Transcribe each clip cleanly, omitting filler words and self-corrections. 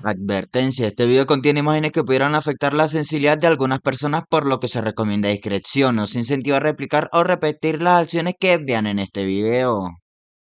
Advertencia, este video contiene imágenes que pudieran afectar la sensibilidad de algunas personas, por lo que se recomienda discreción. No se incentiva a replicar o repetir las acciones que vean en este video.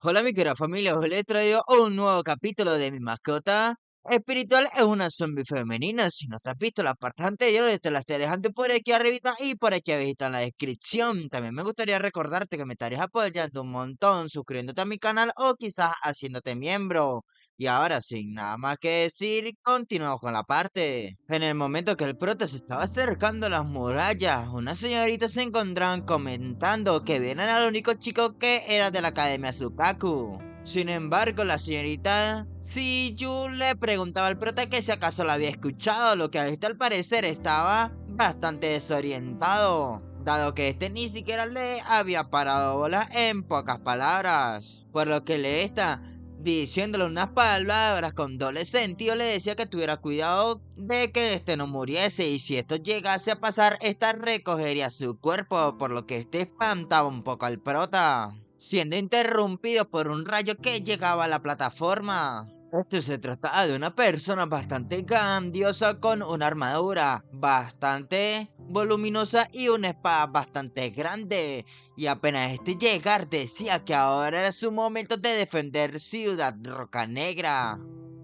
Hola mi querida familia, os le he traído un nuevo capítulo de mi mascota espiritual. Es una zombie femenina. Si no te has visto las partes anteriores, te las estaré dejando por aquí arribita y por aquí abajito en la descripción. También me gustaría recordarte que me estarías apoyando un montón suscribiéndote a mi canal o quizás haciéndote miembro. Y ahora, sin nada más que decir, continuamos con la parte. En el momento que el prota se estaba acercando a las murallas, unas señoritas se encontraban comentando que vieron al único chico que era de la Academia Sukaku. Sin embargo, la señorita Siyu le preguntaba al prota que si acaso la había escuchado, lo que a este al parecer estaba bastante desorientado, dado que este ni siquiera le había parado bola en pocas palabras. Por lo que le está diciéndole unas palabras con doble sentido, le decía que tuviera cuidado de que este no muriese, y si esto llegase a pasar, esta recogería su cuerpo, por lo que este espantaba un poco al prota, siendo interrumpido por un rayo que llegaba a la plataforma. Esto se trataba de una persona bastante grandiosa con una armadura bastante voluminosa y una espada bastante grande. Y apenas este llegar decía que ahora era su momento de defender Ciudad Roca Negra.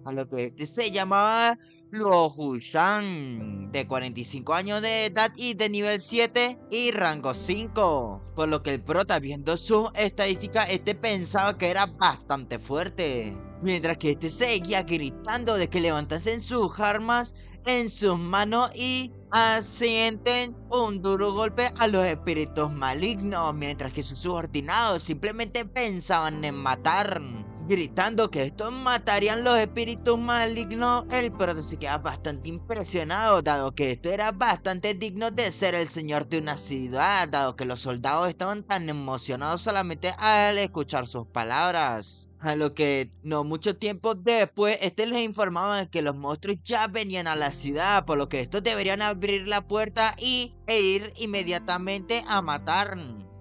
A lo que este se llamaba Luo Hushan, de 45 años de edad y de nivel 7 y rango 5. Por lo que el prota, viendo su estadística, este pensaba que era bastante fuerte. Mientras que este seguía gritando de que levantasen sus armas en sus manos y asienten un duro golpe a los espíritus malignos, mientras que sus subordinados simplemente pensaban en matar. Gritando que estos matarían los espíritus malignos, el prota se queda bastante impresionado, dado que esto era bastante digno de ser el señor de una ciudad, dado que los soldados estaban tan emocionados solamente al escuchar sus palabras. A lo que no mucho tiempo después, este les informaba de que los monstruos ya venían a la ciudad, por lo que estos deberían abrir la puerta e ir inmediatamente a matar.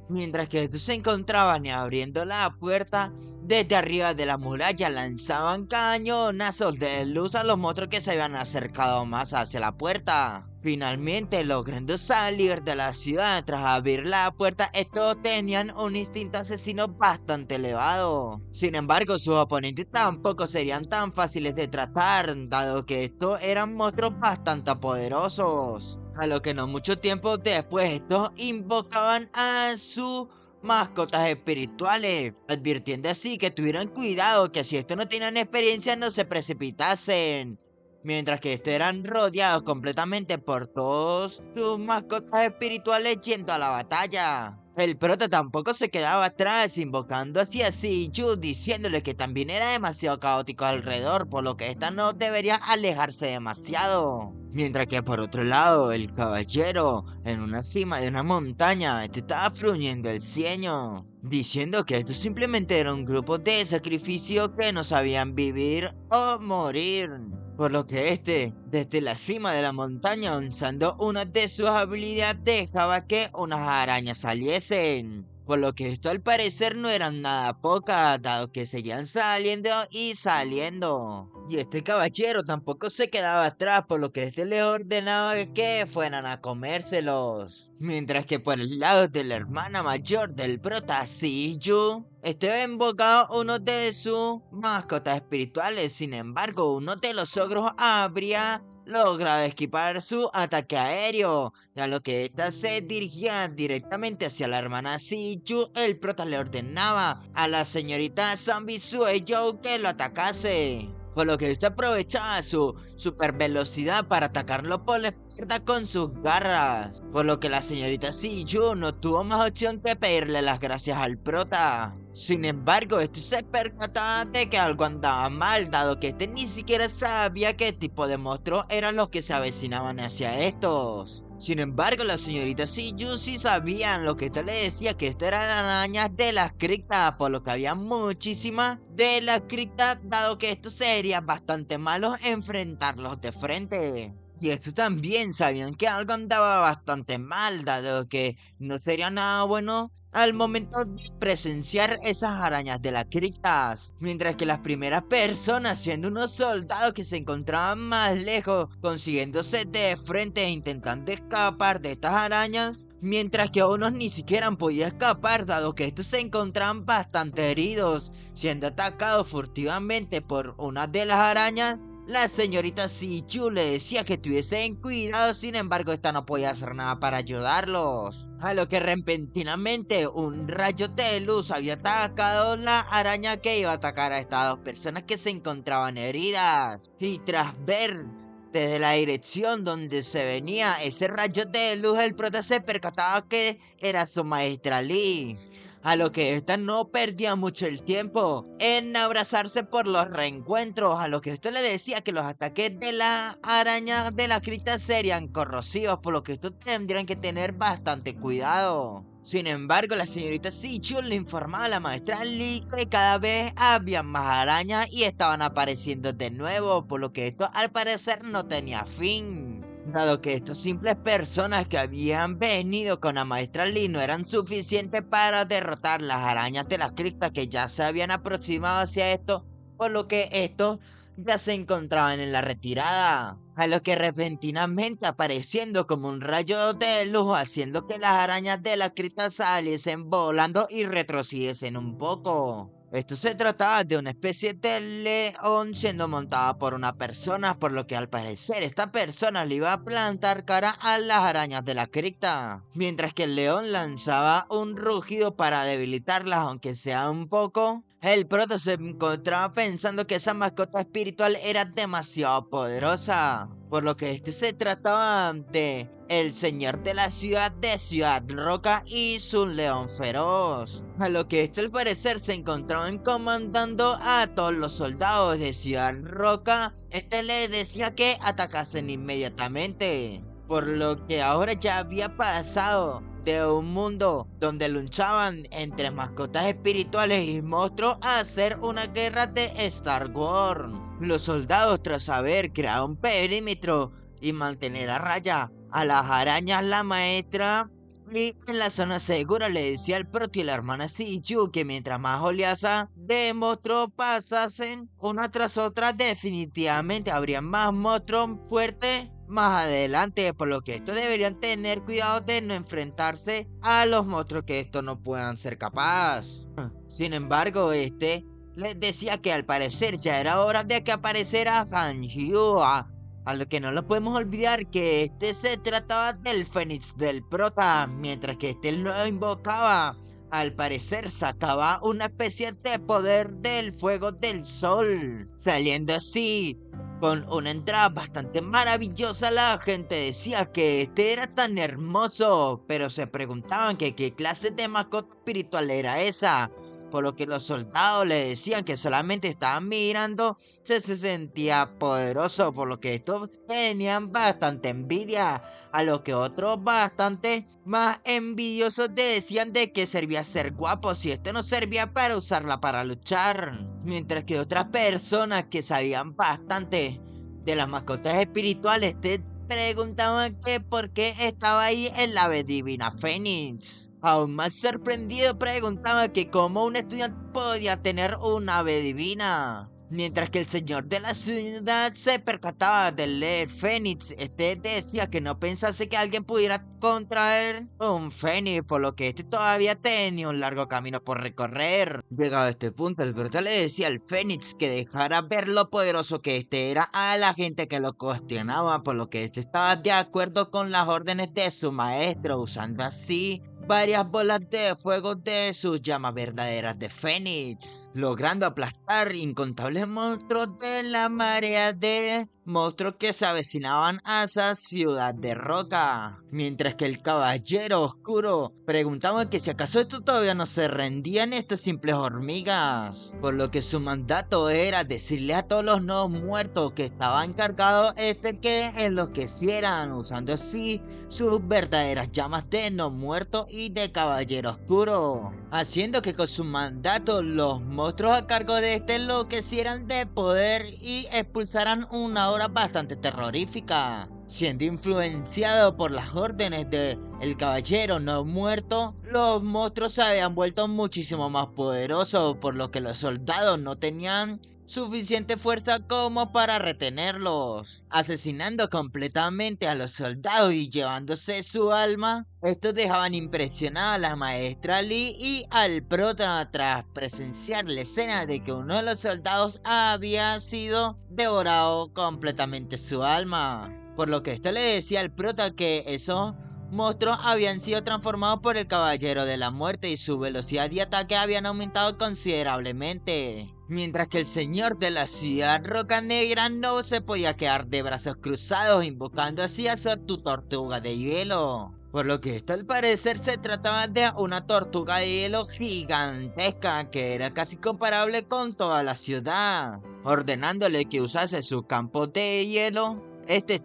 Mientras que estos se encontraban abriendo la puerta, desde arriba de la muralla lanzaban cañonazos de luz a los monstruos que se habían acercado más hacia la puerta. Finalmente, logrando salir de la ciudad tras abrir la puerta, estos tenían un instinto asesino bastante elevado. Sin embargo, sus oponentes tampoco serían tan fáciles de tratar, dado que estos eran monstruos bastante poderosos. A lo que no mucho tiempo después, estos invocaban a su mascotas espirituales, advirtiendo así que tuvieran cuidado, que si estos no tenían experiencia no se precipitasen. Mientras que estos eran rodeados completamente por todos sus mascotas espirituales yendo a la batalla. El prota tampoco se quedaba atrás, invocando así a Siyu, diciéndole que también era demasiado caótico alrededor, por lo que esta no debería alejarse demasiado. Mientras que por otro lado, el caballero, en una cima de una montaña, estaba frunciendo el ceño, diciendo que esto simplemente era un grupo de sacrificio que no sabían vivir o morir. Por lo que este, desde la cima de la montaña, usando una de sus habilidades, dejaba que unas arañas saliesen. Por lo que esto al parecer no eran nada pocas, dado que seguían saliendo y saliendo. Y este caballero tampoco se quedaba atrás, por lo que este le ordenaba que fueran a comérselos. Mientras que por el lado de la hermana mayor del prota, Siyu, estaba invocado uno de sus mascotas espirituales. Sin embargo, uno de los ogros habría logrado esquivar su ataque aéreo, a lo que ésta se dirigía directamente hacia la hermana Siyu. El prota le ordenaba a la señorita Zombie Sueyo que lo atacase, por lo que ésta aprovechaba su super velocidad para atacarlo por la espalda con sus garras, por lo que la señorita Siyu no tuvo más opción que pedirle las gracias al prota. Sin embargo, este se percataba de que algo andaba mal, dado que este ni siquiera sabía qué tipo de monstruos eran los que se avecinaban hacia estos. Sin embargo, la señorita Siyu sí sabían lo que éste le decía, que estas eran arañas de las criptas, por lo que había muchísimas de las criptas, dado que esto sería bastante malo enfrentarlos de frente. Y estos también sabían que algo andaba bastante mal, dado que no sería nada bueno al momento de presenciar esas arañas de las criptas. Mientras que las primeras personas, siendo unos soldados que se encontraban más lejos, consiguiéndose de frente e intentando escapar de estas arañas, mientras que unos ni siquiera podían escapar, dado que estos se encontraban bastante heridos, siendo atacados furtivamente por una de las arañas. La señorita Sichu le decía que tuviesen cuidado, sin embargo esta no podía hacer nada para ayudarlos. A lo que repentinamente un rayo de luz había atacado la araña que iba a atacar a estas dos personas que se encontraban heridas. Y tras ver desde la dirección donde se venía ese rayo de luz, el prota se percataba que era su maestra Lee. A lo que esta no perdía mucho el tiempo en abrazarse por los reencuentros, a lo que esto le decía que los ataques de la araña de la cripta serían corrosivos, por lo que estos tendrían que tener bastante cuidado. Sin embargo, la señorita Sichu le informaba a la maestra Lee que cada vez había más arañas y estaban apareciendo de nuevo, por lo que esto al parecer no tenía fin. Dado que estas simples personas que habían venido con la maestra Lee no eran suficientes para derrotar las arañas de las criptas que ya se habían aproximado hacia esto, por lo que estos ya se encontraban en la retirada. A lo que repentinamente apareciendo como un rayo de luz, haciendo que las arañas de la cripta saliesen volando y retrocediesen un poco. Esto se trataba de una especie de león siendo montada por una persona, por lo que al parecer esta persona le iba a plantar cara a las arañas de la cripta, mientras que el león lanzaba un rugido para debilitarlas, aunque sea un poco. El prota se encontraba pensando que esa mascota espiritual era demasiado poderosa, por lo que este se trataba de el señor de la ciudad de Ciudad Roca y su león feroz. A lo que esto al parecer se encontraban comandando a todos los soldados de Ciudad Roca. Este le decía que atacasen inmediatamente, por lo que ahora ya había pasado de un mundo donde luchaban entre mascotas espirituales y monstruos a hacer una guerra de Star Wars. Los soldados, tras haber creado un perímetro y mantener a raya a las arañas, la maestra y en la zona segura le decía al prota y la hermana Sichu que mientras más oleadas de monstruos pasasen una tras otra, definitivamente habrían más monstruos fuertes más adelante, por lo que estos deberían tener cuidado de no enfrentarse a los monstruos que estos no puedan ser capaces. Sin embargo, este les decía que al parecer ya era hora de que apareciera Han Hyu, a lo que no lo podemos olvidar que este se trataba del Fénix del prota, mientras que este lo invocaba. Al parecer sacaba una especie de poder del fuego del sol, saliendo así con una entrada bastante maravillosa. La gente decía que este era tan hermoso, pero se preguntaban que qué clase de mascota espiritual era esa. Por lo que los soldados le decían que solamente estaban mirando, se sentía poderoso, por lo que estos tenían bastante envidia, a lo que otros bastante más envidiosos decían de que servía ser guapo si esto no servía para usarla para luchar. Mientras que otras personas que sabían bastante de las mascotas espirituales te preguntaban que por qué estaba ahí el ave divina Fénix. Aún más sorprendido preguntaba que cómo un estudiante podía tener un ave divina. Mientras que el señor de la ciudad se percataba del Fénix, este decía que no pensase que alguien pudiera contraer un Fénix, por lo que este todavía tenía un largo camino por recorrer. Llegado a este punto, el prota le decía al Fénix que dejara ver lo poderoso que este era a la gente que lo cuestionaba, por lo que este estaba de acuerdo con las órdenes de su maestro, usando así varias bolas de fuego de sus llamas verdaderas de Fénix, logrando aplastar incontables monstruos de la marea de monstruos que se avecinaban a esa ciudad de roca. Mientras que el caballero oscuro preguntaba que si acaso esto todavía no se rendían estas simples hormigas, por lo que su mandato era decirle a todos los no muertos que estaban cargados que enloquecieran, usando así sus verdaderas llamas de no muerto y de caballero oscuro, haciendo que con su mandato los monstruos a cargo de este enloquecieran de poder y expulsaran una aura bastante terrorífica. Siendo influenciado por las órdenes de el caballero no muerto, los monstruos se habían vuelto muchísimo más poderosos, por lo que los soldados no tenían suficiente fuerza como para retenerlos, asesinando completamente a los soldados y llevándose su alma. Estos dejaban impresionada a la maestra Lee y al prota tras presenciar la escena de que uno de los soldados había sido devorado completamente su alma. Por lo que esto le decía al prota que esos monstruos habían sido transformados por el Caballero de la Muerte y su velocidad de ataque habían aumentado considerablemente. Mientras que el señor de la ciudad Roca Negra no se podía quedar de brazos cruzados invocando así a su tortuga de hielo. Por lo que esto al parecer se trataba de una tortuga de hielo gigantesca que era casi comparable con toda la ciudad, ordenándole que usase su campo de hielo.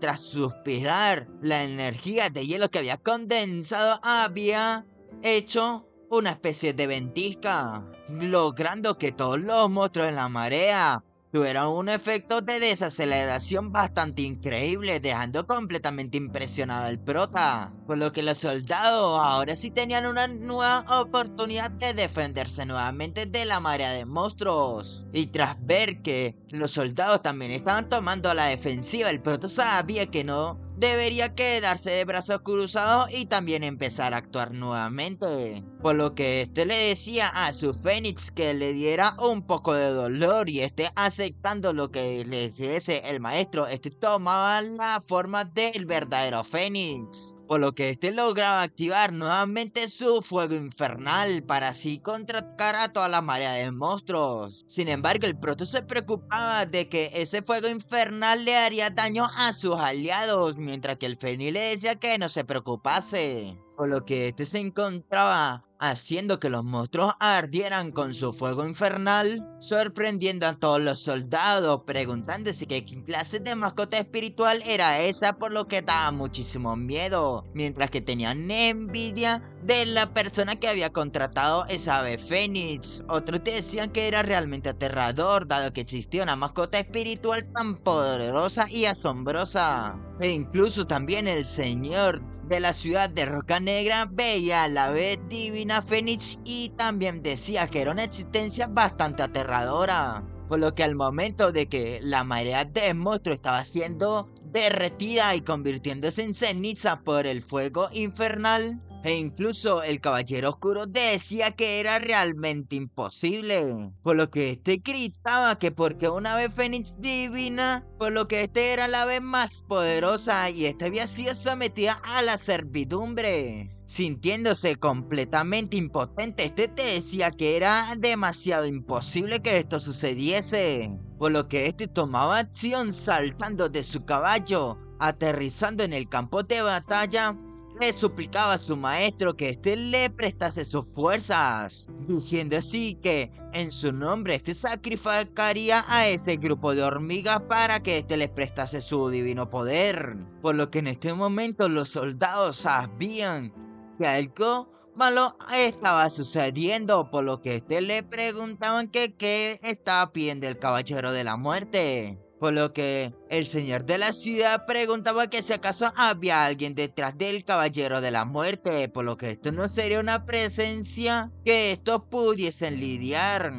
Tras suspirar, la energía de hielo que había condensado había hecho una especie de ventisca, logrando que todos los monstruos en la marea tuvieran un efecto de desaceleración bastante increíble, dejando completamente impresionado al prota. Por lo que los soldados ahora sí tenían una nueva oportunidad de defenderse nuevamente de la marea de monstruos. Y tras ver que los soldados también estaban tomando la defensiva, el prota sabía que no debería quedarse de brazos cruzados y también empezar a actuar nuevamente. Por lo que le decía a su Fénix que le diera un poco de dolor y aceptando lo que le dijese el maestro, tomaba la forma del verdadero Fénix. Por lo que lograba activar nuevamente su fuego infernal para así contraatacar a toda la marea de monstruos. Sin embargo, el proto se preocupaba de que ese fuego infernal le haría daño a sus aliados, mientras que el Fénix le decía que no se preocupase. Por lo que se encontraba haciendo que los monstruos ardieran con su fuego infernal, sorprendiendo a todos los soldados, preguntándose qué clase de mascota espiritual era esa, por lo que daba muchísimo miedo, mientras que tenían envidia de la persona que había contratado esa ave Fénix. Otros decían que era realmente aterrador, dado que existía una mascota espiritual tan poderosa y asombrosa. E incluso también el señor de la ciudad de Roca Negra veía a la ave divina Fénix y también decía que era una existencia bastante aterradora. Por lo que al momento de que la marea de monstruos estaba siendo derretida y convirtiéndose en ceniza por el fuego infernal, e incluso el Caballero Oscuro decía que era realmente imposible. Por lo que gritaba que porque una ave Fénix divina, por lo que era la ave más poderosa y había sido sometida a la servidumbre. Sintiéndose completamente impotente, te decía que era demasiado imposible que esto sucediese. Por lo que tomaba acción saltando de su caballo, aterrizando en el campo de batalla. Le suplicaba a su maestro que le prestase sus fuerzas, diciendo así que en su nombre sacrificaría a ese grupo de hormigas para que les prestase su divino poder. Por lo que en este momento los soldados sabían que algo malo estaba sucediendo, por lo que le preguntaban que qué estaba pidiendo el Caballero de la Muerte. Por lo que el señor de la ciudad preguntaba que si acaso había alguien detrás del Caballero de la Muerte, por lo que esto no sería una presencia que estos pudiesen lidiar.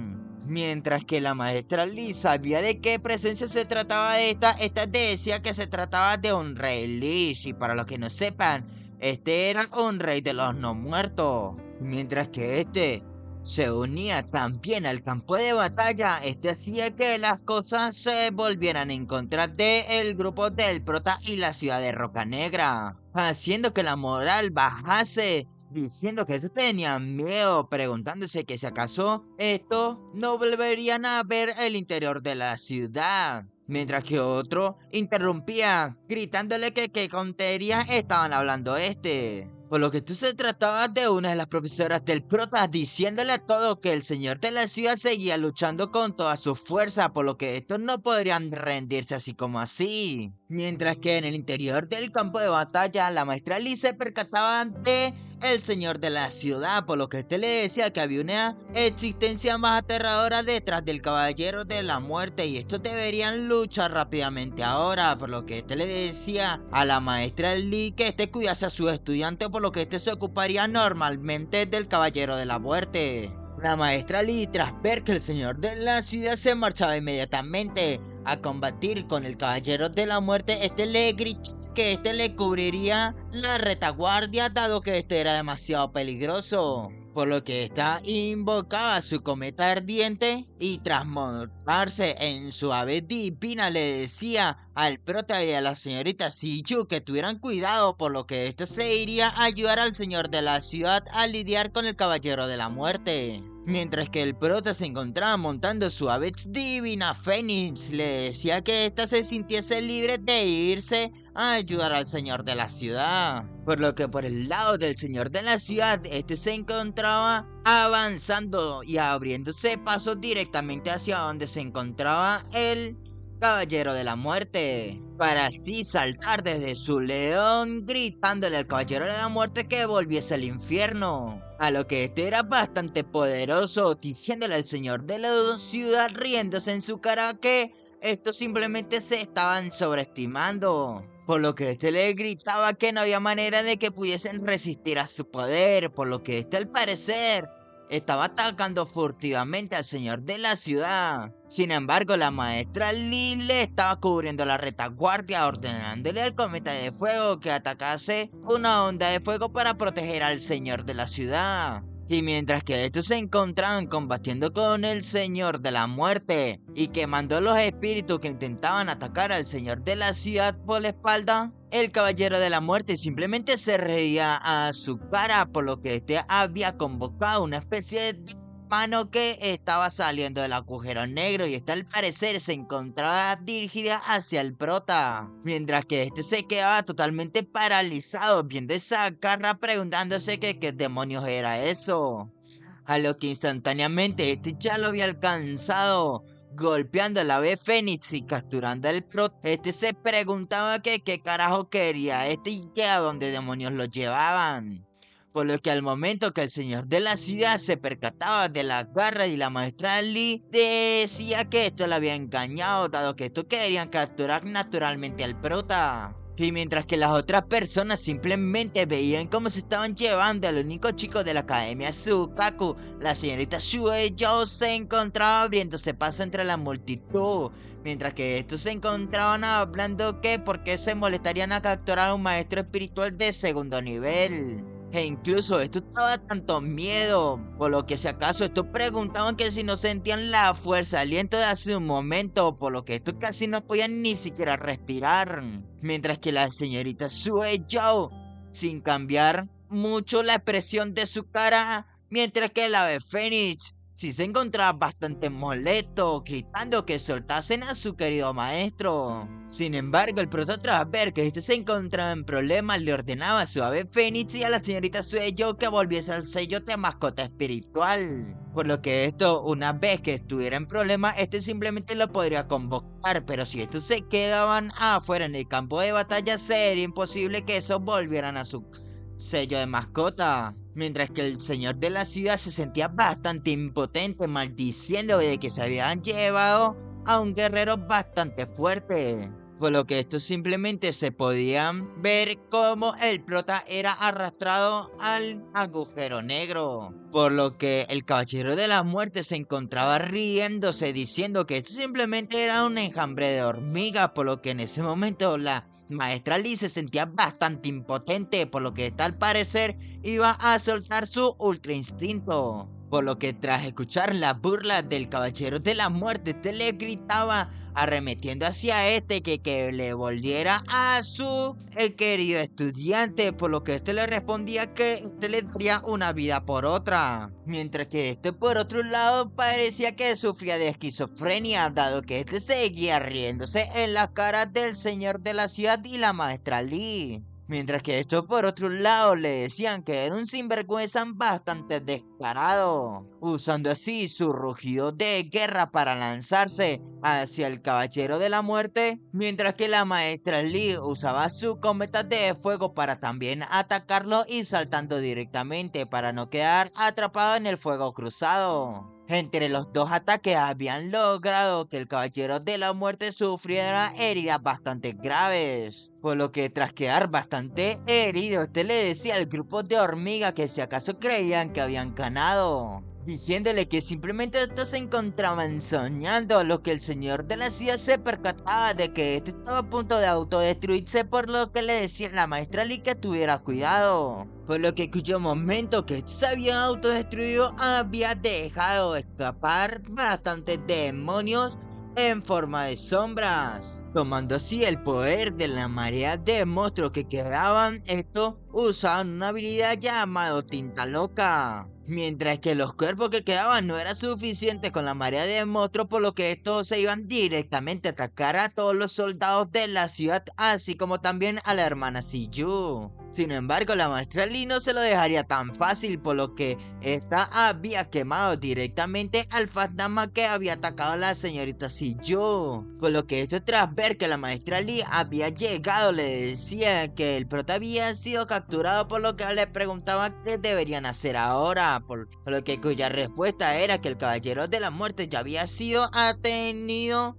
Mientras que la maestra Lee sabía de qué presencia se trataba de esta decía que se trataba de un rey Lee, y para los que no sepan, era un rey de los no muertos. Mientras que se unía también al campo de batalla, hacía que las cosas se volvieran en contra del grupo del prota y la ciudad de Roca Negra, haciendo que la moral bajase, diciendo que se tenían miedo, preguntándose que si acaso no volverían a ver el interior de la ciudad. Mientras que otro interrumpía, gritándole que qué tonterías estaban hablando Por lo que esto se trataba de una de las profesoras del prota diciéndole a todos que el señor de la ciudad seguía luchando con toda su fuerza, por lo que estos no podrían rendirse así como así. Mientras que en el interior del campo de batalla, la maestra Lee se percataba de el señor de la ciudad, por lo que este le decía que había una existencia más aterradora detrás del caballero de la muerte y estos deberían luchar rápidamente ahora, por lo que este le decía a la maestra Lee que este cuidase a su estudiante, por lo que este se ocuparía normalmente del caballero de la muerte. La maestra Lee, tras ver que el señor de la ciudad se marchaba inmediatamente a combatir con el caballero de la muerte, este le gritó que este le cubriría la retaguardia dado que este era demasiado peligroso. Por lo que esta invocaba su cometa ardiente y tras montarse en su ave divina le decía al prota y a la señorita Siyu que tuvieran cuidado, por lo que este se iría a ayudar al señor de la ciudad a lidiar con el caballero de la muerte. Mientras que el prota se encontraba montando su ave divina Fénix, le decía que ésta se sintiese libre de irse a ayudar al señor de la ciudad. Por lo que por el lado del señor de la ciudad, este se encontraba avanzando y abriéndose paso directamente hacia donde se encontraba el caballero de la muerte, para así saltar desde su león gritándole al caballero de la muerte que volviese al infierno. A lo que este era bastante poderoso, diciéndole al señor de la ciudad riéndose en su cara que estos simplemente se estaban sobreestimando. Por lo que este le gritaba que no había manera de que pudiesen resistir a su poder, por lo que este al parecer estaba atacando furtivamente al señor de la ciudad. Sin embargo, la maestra Lee le estaba cubriendo la retaguardia, ordenándole al cometa de fuego que atacase una onda de fuego para proteger al señor de la ciudad. Y mientras que estos se encontraban combatiendo con el señor de la muerte y quemando los espíritus que intentaban atacar al señor de la ciudad por la espalda, el caballero de la muerte simplemente se reía a su cara, por lo que este había convocado una especie de mano que estaba saliendo del agujero negro y esta al parecer se encontraba dirigida hacia el prota, mientras que este se quedaba totalmente paralizado viendo esa garra preguntándose que qué demonios era eso. A lo que instantáneamente este ya lo había alcanzado, golpeando a la ave Fénix y capturando al prota. Este se preguntaba que qué carajo quería este y que a dónde demonios lo llevaban. Por lo que al momento que el señor de la ciudad se percataba de la garra y la maestra Lee decía que esto le había engañado, dado que esto querían capturar naturalmente al prota. Y mientras que las otras personas simplemente veían cómo se estaban llevando al único chico de la academia Sukaku, la señorita Shueyo se encontraba abriéndose paso entre la multitud. Mientras que estos se encontraban hablando que por qué se molestarían a capturar a un maestro espiritual de segundo nivel. E incluso esto estaba tanto miedo, por lo que si acaso estos preguntaban que si no sentían la fuerza aliento de hace un momento, por lo que estos casi no podían ni siquiera respirar. Mientras que la señorita Sue Zhao, sin cambiar mucho la expresión de su cara, mientras que el ave Fénix sí se encontraba bastante molesto, gritando que soltasen a su querido maestro. Sin embargo, el prota tras ver que este se encontraba en problemas, le ordenaba a su ave Fénix y a la señorita Sueyo que volviese al sello de mascota espiritual. Por lo que esto, una vez que estuviera en problemas, este simplemente lo podría convocar, pero si estos se quedaban afuera en el campo de batalla, sería imposible que esos volvieran a su sello de mascota. Mientras que el señor de la ciudad se sentía bastante impotente, maldiciendo de que se habían llevado a un guerrero bastante fuerte. Por lo que estos simplemente se podían ver como el prota era arrastrado al agujero negro. Por lo que el caballero de la muerte se encontraba riéndose, diciendo que esto simplemente era un enjambre de hormigas, por lo que en ese momento la maestra Lee se sentía bastante impotente, por lo que al parecer iba a soltar su ultra instinto. Por lo que tras escuchar las burlas del caballero de la muerte, este le gritaba arremetiendo hacia este que le volviera a su querido estudiante, por lo que este le respondía que este le daría una vida por otra. Mientras que este por otro lado parecía que sufría de esquizofrenia, dado que este seguía riéndose en la cara del señor de la ciudad y la maestra Lee. Mientras que estos por otro lado le decían que era un sinvergüenza bastante descarado, usando así su rugido de guerra para lanzarse hacia el Caballero de la Muerte, mientras que la maestra Lee usaba su cometa de fuego para también atacarlo y saltando directamente para no quedar atrapado en el fuego cruzado. Entre los dos ataques habían logrado que el Caballero de la Muerte sufriera heridas bastante graves, por lo que tras quedar bastante herido, este le decía al grupo de hormigas que si acaso creían que habían ganado, diciéndole que simplemente estos se encontraban soñando, a lo que el señor de la ciudad se percataba de que este estaba a punto de autodestruirse, por lo que le decía a la maestra Lee que tuviera cuidado. Por lo que cuyo momento que se había autodestruido había dejado escapar bastantes demonios en forma de sombras, tomando así el poder de la marea de monstruos que quedaban. Estos usaban una habilidad llamada Tinta Loca, mientras que los cuerpos que quedaban no era suficiente con la marea de monstruos, por lo que estos se iban directamente a atacar a todos los soldados de la ciudad, así como también a la hermana Siyu. Sin embargo, la maestra Lee no se lo dejaría tan fácil, por lo que esta había quemado directamente al fantasma que había atacado a la señorita Siyu. Por lo que esto, tras ver que la maestra Lee había llegado, le decía que el prota había sido capturado, por lo que le preguntaba qué deberían hacer ahora, por lo que cuya respuesta era que el Caballero de la Muerte ya había sido atenido,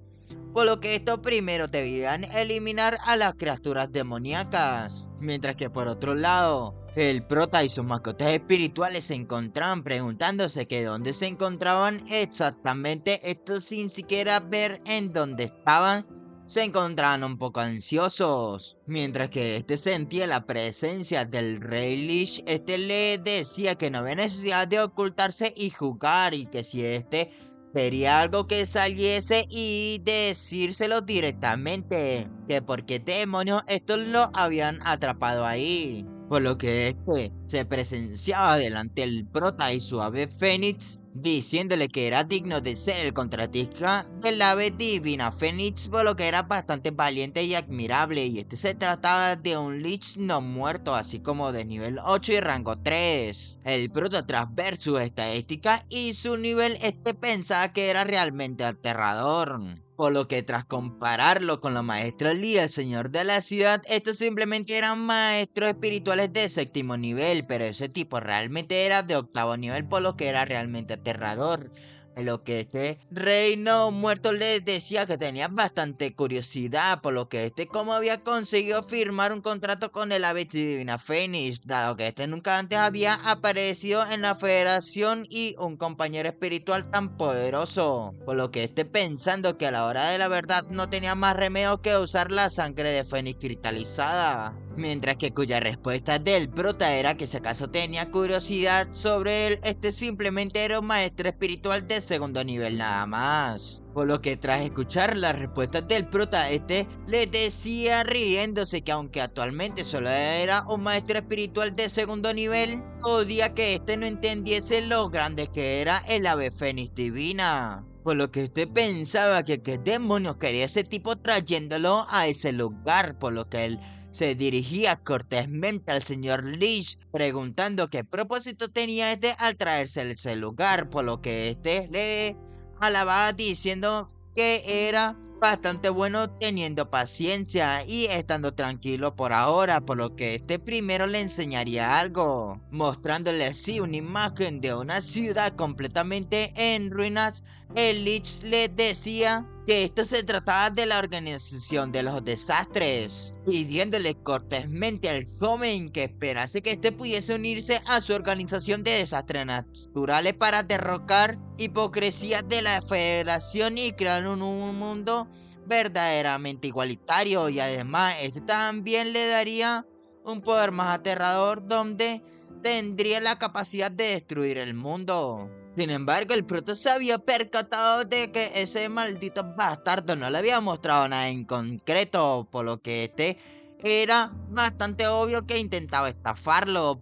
por lo que estos primero deberían eliminar a las criaturas demoníacas. Mientras que por otro lado, el prota y sus mascotas espirituales se encontraban preguntándose que dónde se encontraban exactamente. Estos, sin siquiera ver en dónde estaban, se encontraban un poco ansiosos. Mientras que este sentía la presencia del Rey Lich, este le decía que no había necesidad de ocultarse y jugar, y que si este sería algo que saliese y decírselo directamente, que por qué demonios estos lo habían atrapado ahí. Por lo que este se presenciaba delante del prota y su ave Fénix, diciéndole que era digno de ser el contratista del ave divina Fénix, por lo que era bastante valiente y admirable, y este se trataba de un Lich no muerto, así como de nivel 8 y rango 3. El prota, tras ver su estadística y su nivel, este pensaba que era realmente aterrador. Por lo que tras compararlo con la maestra Lee, el señor de la ciudad, estos simplemente eran maestros espirituales de séptimo nivel, pero ese tipo realmente era de octavo nivel, por lo que era realmente aterrador. En lo que este reino muerto le decía que tenía bastante curiosidad, por lo que este cómo había conseguido firmar un contrato con el ave divina Fénix, dado que este nunca antes había aparecido en la federación y un compañero espiritual tan poderoso, por lo que este, pensando que a la hora de la verdad no tenía más remedio que usar la sangre de Fénix cristalizada. Mientras que cuya respuesta del prota era que si acaso tenía curiosidad sobre él, este simplemente era un maestro espiritual de segundo nivel nada más. Por lo que tras escuchar las respuestas del prota, este le decía riéndose que aunque actualmente solo era un maestro espiritual de segundo nivel, podía que este no entendiese lo grande que era el ave Fénix divina. Por lo que usted pensaba que qué demonios quería ese tipo trayéndolo a ese lugar, por lo que él se dirigía cortésmente al señor Lich, preguntando qué propósito tenía este al traerse a ese lugar, por lo que este le alababa diciendo que era bastante bueno teniendo paciencia y estando tranquilo por ahora, por lo que este primero le enseñaría algo, mostrándole así una imagen de una ciudad completamente en ruinas. El Lich le decía que esto se trataba de la organización de los desastres, pidiéndole cortésmente al joven que esperase que este pudiese unirse a su organización de desastres naturales para derrocar hipocresía de la federación y crear un mundo verdaderamente igualitario, y además este también le daría un poder más aterrador donde tendría la capacidad de destruir el mundo. Sin embargo, el prota se había percatado de que ese maldito bastardo no le había mostrado nada en concreto, por lo que este era bastante obvio que intentaba estafarlo,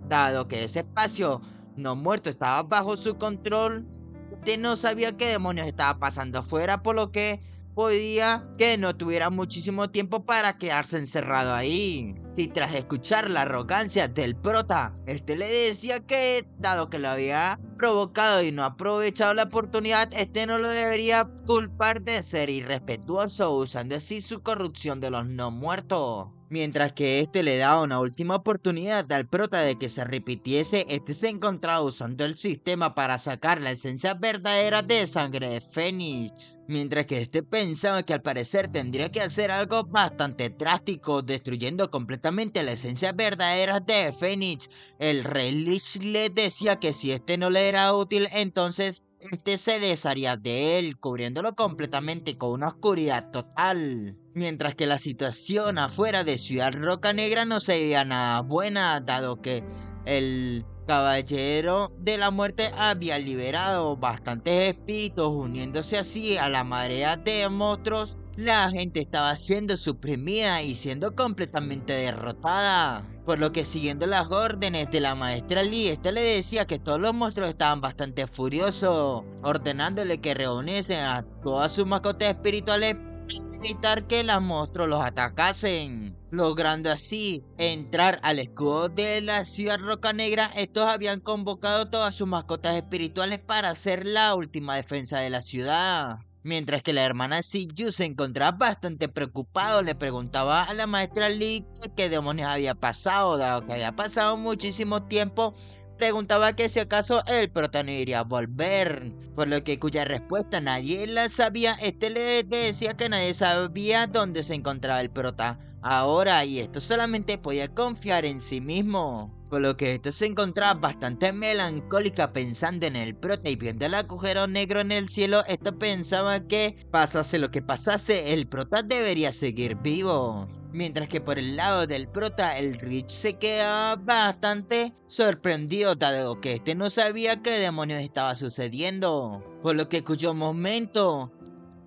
dado que ese espacio no muerto estaba bajo su control. Este no sabía qué demonios estaba pasando afuera, por lo que podía que no tuviera muchísimo tiempo para quedarse encerrado ahí. Y tras escuchar la arrogancia del prota, este le decía que, dado que lo había provocado y no aprovechado la oportunidad, este no lo debería culpar de ser irrespetuoso, usando así su corrupción de los no muertos. Mientras que este le daba una última oportunidad al prota de que se repitiese, este se encontraba usando el sistema para sacar la esencia verdadera de sangre de Fénix. Mientras que este pensaba que al parecer tendría que hacer algo bastante drástico, destruyendo completamente la esencia verdadera de Fénix. El rey Lich le decía que si este no le era útil, entonces este se desharía de él, cubriéndolo completamente con una oscuridad total. Mientras que la situación afuera de Ciudad Roca Negra no se veía nada buena, dado que el Caballero de la Muerte había liberado bastantes espíritus, uniéndose así a la marea de monstruos. La gente estaba siendo suprimida y siendo completamente derrotada. Por lo que, siguiendo las órdenes de la maestra Lee, este le decía que todos los monstruos estaban bastante furiosos, ordenándole que reuniesen a todas sus mascotas espirituales para evitar que los monstruos los atacasen, logrando así entrar al escudo de la Ciudad Roca Negra. Estos habían convocado todas sus mascotas espirituales para hacer la última defensa de la ciudad. Mientras que la hermana Siyu se encontraba bastante preocupado, le preguntaba a la maestra Lee qué demonios había pasado, dado que había pasado muchísimo tiempo. Preguntaba que si acaso el prota no iría a volver, por lo que cuya respuesta nadie la sabía. Este le decía que nadie sabía dónde se encontraba el prota ahora, y esto solamente podía confiar en sí mismo. Por lo que esto se encontraba bastante melancólica pensando en el prota, y viendo el agujero negro en el cielo, esto pensaba que pasase lo que pasase, el prota debería seguir vivo. Mientras que por el lado del prota, el Rich se quedaba bastante sorprendido, dado que este no sabía qué demonios estaba sucediendo. Por lo que cuyo momento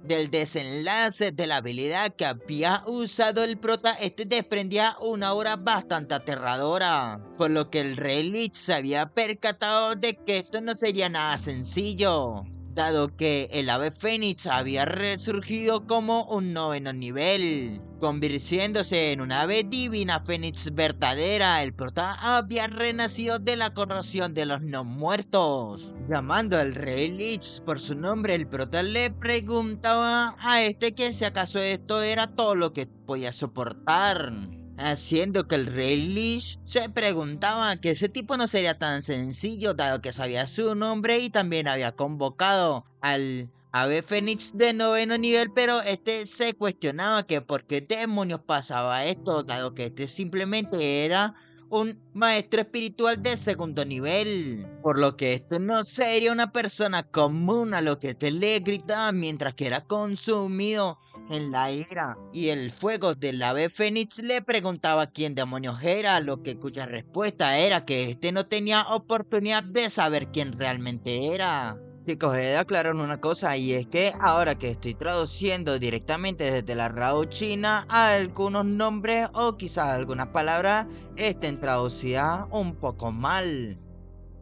del desenlace de la habilidad que había usado el prota, este desprendía una aura bastante aterradora, por lo que el rey Lich se había percatado de que esto no sería nada sencillo, dado que el ave fénix había resurgido como un 9º nivel, convirtiéndose en una ave divina fénix verdadera. El prota había renacido de la corrosión de los no muertos. Llamando al rey Lich por su nombre, el prota le preguntaba a este que si acaso esto era todo lo que podía soportar, haciendo que el rey Lich se preguntaba que ese tipo no sería tan sencillo, dado que sabía su nombre y también había convocado al ave fénix de 9º nivel, pero este se cuestionaba que por qué demonios pasaba esto, dado que este simplemente era un maestro espiritual de 2º nivel, por lo que esto no sería una persona común, a lo que este le gritaba mientras que era consumido en la ira y el fuego del ave fénix. Le preguntaba quién demonios era, lo que cuya respuesta era que este no tenía oportunidad de saber quién realmente era. Chicos, he de aclarar una cosa, y es que ahora que estoy traduciendo directamente desde la RAW china, algunos nombres o quizás algunas palabras estén traducidas un poco mal.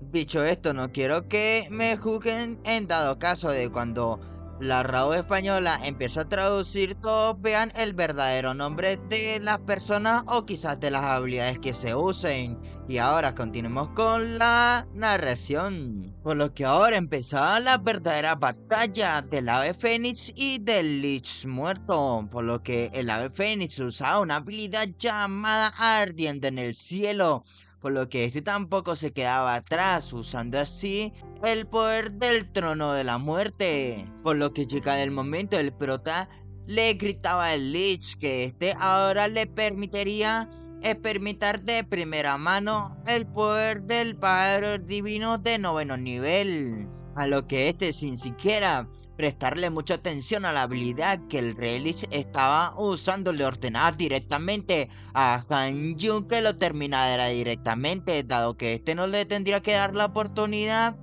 Dicho esto, no quiero que me juzguen en dado caso de cuando la RAW española empieza a traducir, todos vean el verdadero nombre de las personas o quizás de las habilidades que se usen. Y ahora continuemos con la narración. Por lo que ahora empezaba la verdadera batalla del ave fénix y del Lich muerto. Por lo que el ave fénix usaba una habilidad llamada ardiendo en el cielo, por lo que este tampoco se quedaba atrás, usando así el poder del trono de la muerte. Por lo que llegado el momento, el prota le gritaba al Lich que este ahora le permitiría experimentar de primera mano el poder del pájaro divino de 9º nivel, a lo que este, sin siquiera prestarle mucha atención a la habilidad que el rey Lich estaba usando, le ordenaba directamente a Han Jun que lo terminara directamente, dado que este no le tendría que dar la oportunidad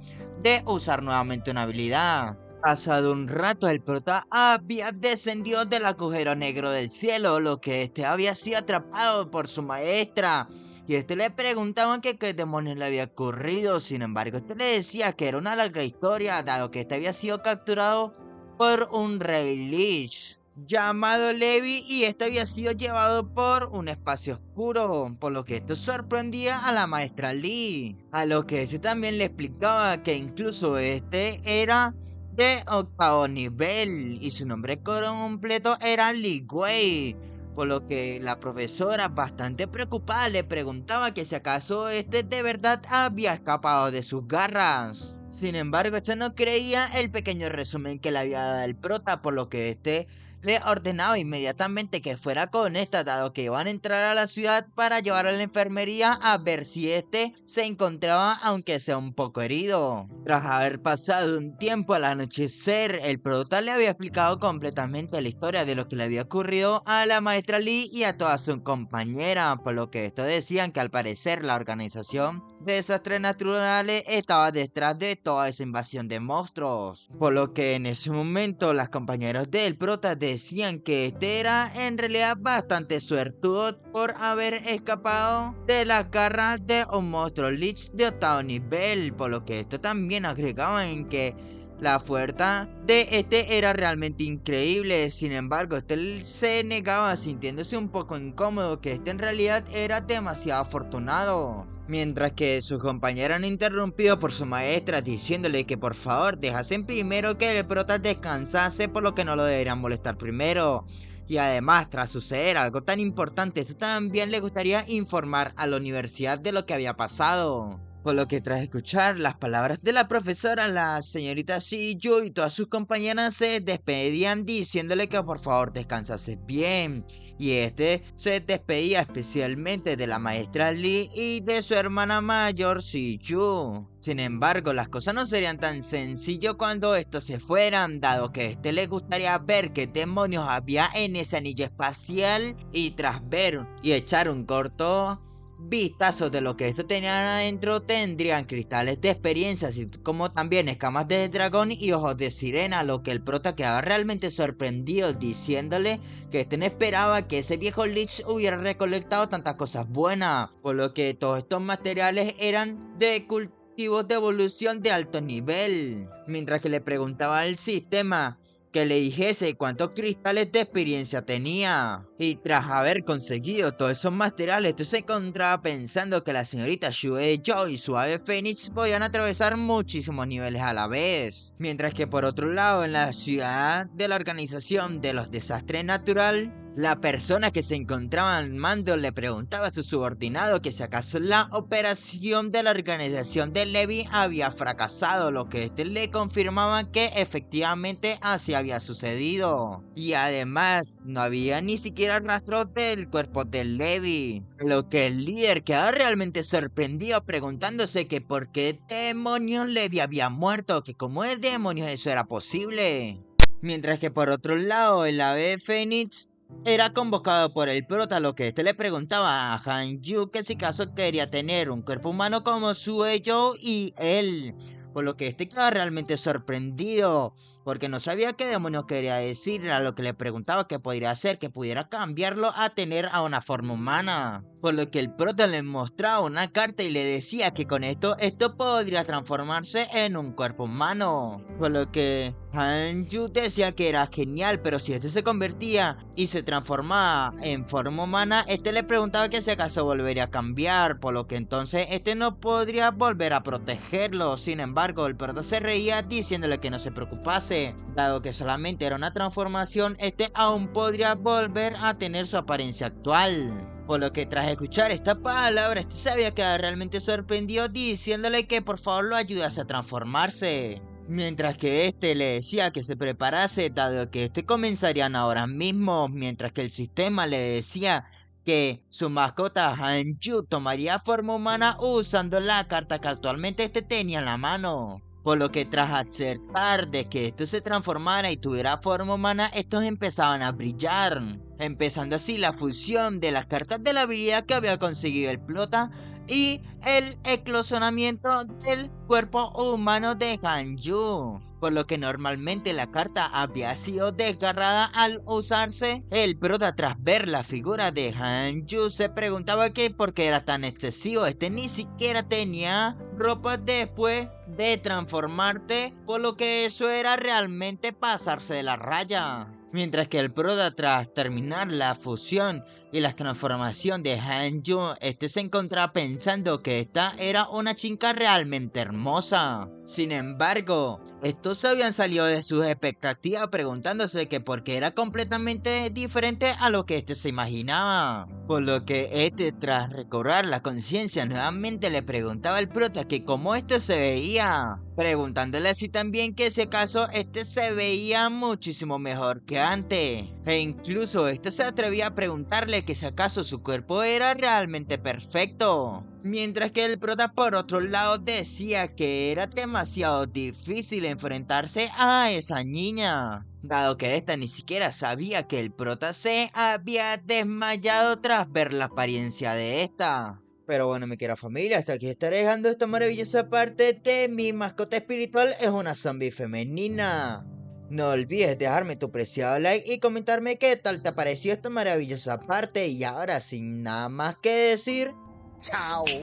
de usar nuevamente una habilidad. Pasado un rato, el prota había descendido del agujero negro del cielo, lo que este había sido atrapado por su maestra. Y este le preguntaban que qué demonios le había ocurrido. Sin embargo, este le decía que era una larga historia, dado que este había sido capturado por un rey Lich. llamado Levi, y este había sido llevado por un espacio oscuro, por lo que esto sorprendía a la maestra Lee, a lo que este también le explicaba que incluso este era de 8º nivel y su nombre completo era Li Wei, por lo que la profesora, bastante preocupada, le preguntaba que si acaso este de verdad había escapado de sus garras. Sin embargo, este no creía el pequeño resumen que le había dado el prota, por lo que este le ordenaba inmediatamente que fuera con esta, dado que iban a entrar a la ciudad para llevar a la enfermería a ver si este se encontraba aunque sea un poco herido. Tras haber pasado un tiempo al anochecer, el prota le había explicado completamente la historia de lo que le había ocurrido a la maestra Lee y a toda su compañera, por lo que estos decían que al parecer la organización de desastres naturales estaba detrás de toda esa invasión de monstruos, por lo que en ese momento las compañeras del prota decían que este era en realidad bastante suertudo por haber escapado de las garras de un monstruo Lich de 8º nivel, por lo que esto también agregaba en que la fuerza de este era realmente increíble. Sin embargo, este se negaba, sintiéndose un poco incómodo, que este en realidad era demasiado afortunado. Mientras que sus compañeros han interrumpido por su maestra diciéndole que por favor dejasen primero que el prota descansase, por lo que no lo deberían molestar primero. Y además, tras suceder algo tan importante, esto también le gustaría informar a la universidad de lo que había pasado. Por lo que tras escuchar las palabras de la profesora, la señorita Shiyu y todas sus compañeras se despedían diciéndole que por favor descansase bien. Y este se despedía especialmente de la maestra Lee y de su hermana mayor Shiyu. Sin embargo, las cosas no serían tan sencillas cuando estos se fueran, dado que a este le gustaría ver qué demonios había en ese anillo espacial, y tras ver y echar un corto vistazo de lo que esto tenían adentro, tendrían cristales de experiencia, así como también escamas de dragón y ojos de sirena, lo que el prota quedaba realmente sorprendido, diciéndole que este no esperaba que ese viejo Lich hubiera recolectado tantas cosas buenas, por lo que todos estos materiales eran de cultivos de evolución de alto nivel. Mientras que le preguntaba al sistema que le dijese cuántos cristales de experiencia tenía. Y tras haber conseguido todos esos materiales, tú se encontraba pensando que la señorita Shue Joy y su ave Fénix podían atravesar muchísimos niveles a la vez. Mientras que por otro lado, en la ciudad de la organización de los desastres natural, la persona que se encontraba al mando le preguntaba a su subordinado que si acaso la operación de la organización de Levi había fracasado, lo que este le confirmaba que efectivamente así había sucedido. Y además no había ni siquiera rastros del cuerpo de Levi, lo que el líder quedaba realmente sorprendido preguntándose que por qué demonios Levi había muerto, que cómo de demonios eso era posible. Mientras que por otro lado el ave Fénix era convocado por el prota, lo que este le preguntaba a Han Yu que si caso quería tener un cuerpo humano como Sueyo y él, por lo que este quedaba realmente sorprendido, porque no sabía qué demonios quería decir, a lo que le preguntaba qué podría hacer, que pudiera cambiarlo a tener a una forma humana. Por lo que el prota le mostraba una carta y le decía que con esto podría transformarse en un cuerpo humano. Por lo que Han Yu decía que era genial, pero si este se convertía y se transformaba en forma humana, este le preguntaba que si acaso volvería a cambiar, por lo que entonces este no podría volver a protegerlo. Sin embargo, el prota se reía diciéndole que no se preocupase, dado que solamente era una transformación, este aún podría volver a tener su apariencia actual. Por lo que tras escuchar esta palabra, este se había quedado realmente sorprendido diciéndole que por favor lo ayudase a transformarse. Mientras que este le decía que se preparase, dado que este comenzarían ahora mismo, mientras que el sistema le decía que su mascota Hanju tomaría forma humana usando la carta que actualmente este tenía en la mano. Por lo que tras acertar de que esto se transformara y tuviera forma humana, estos empezaban a brillar, empezando así la fusión de las cartas de la habilidad que había conseguido el prota y el eclosionamiento del cuerpo humano de Hanju. Por lo que normalmente la carta había sido desgarrada al usarse. El prota, tras ver la figura de Hanju, se preguntaba que por qué era tan excesivo. Este ni siquiera tenía ropa después de transformarte, por lo que eso era realmente pasarse de la raya. Mientras que el prota, tras terminar la fusión y la transformación de Hanju, se encontraba pensando que esta era una chica realmente hermosa. Sin embargo, estos habían salido de sus expectativas preguntándose que por qué era completamente diferente a lo que se imaginaba. Por lo que tras recobrar la conciencia, nuevamente le preguntaba al prota que cómo se veía, preguntándole así también que si acaso se veía muchísimo mejor que antes. E incluso se atrevía a preguntarle que si acaso su cuerpo era realmente perfecto. Mientras que el prota por otro lado decía que era demasiado difícil enfrentarse a esa niña, dado que esta ni siquiera sabía que el prota se había desmayado tras ver la apariencia de esta. Pero bueno, mi querida familia, hasta aquí estaré dejando esta maravillosa parte de mi mascota espiritual es una zombie femenina. No olvides dejarme tu preciado like y comentarme qué tal te pareció esta maravillosa parte. Y ahora, sin nada más que decir, ¡chao!